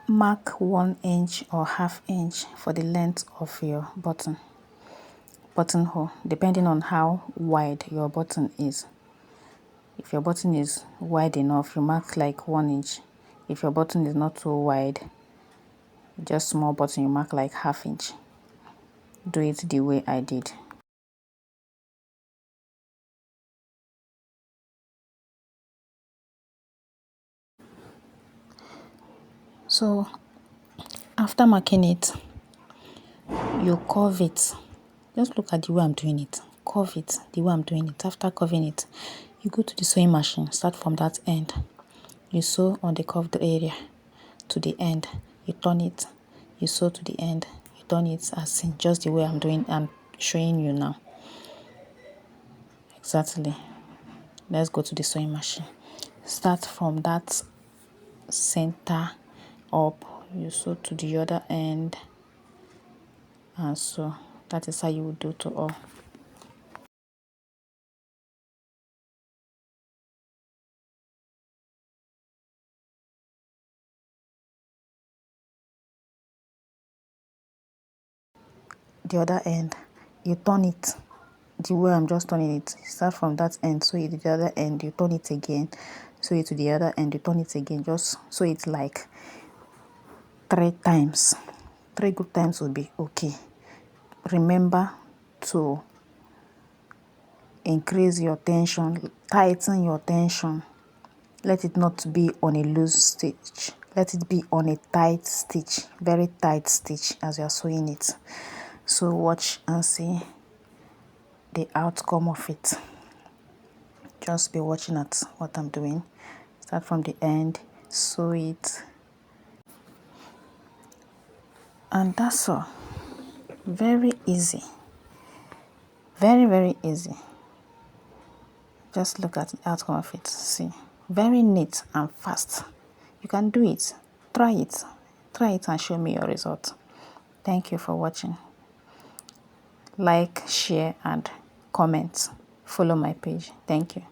Mark 1 inch or ½ inch for the length of your buttonhole, depending on how wide your button is. If your button is wide enough, you mark like 1 inch. If your button is not too wide, just small button, you mark like ½ inch. Do it the way I did. So after marking it, you curve it. Just look at the way I'm doing it. Curve it the way I'm doing it. After curving it, you go to the sewing machine. Start from that end. You sew on the curved area to the end. You turn it. You sew to the end. You turn it as in just the way I'm showing you now. Exactly. Let's go to the sewing machine. Start from that center up. You sew to the other end. And so that is how you would do to all. The other end, you turn it the way I'm just turning it. Start from that end, sew it to the other end, you turn it again, sew it to the other end, you turn it again. Just sew it like 3 times. 3 good times will be okay. Remember to increase your tension, tighten your tension. Let it not be on a loose stitch. Let it be on a tight stitch, very tight stitch as you are sewing it. So watch and see the outcome of it. Just be watching at what I'm doing. Start from the end, sew it, and that's all. Very easy. Very easy. Just look at the outcome of it. See, very neat and fast. You can do it. Try it. Try it and show me your result. Thank you for watching. Like, share, and comment. Follow my page. Thank you.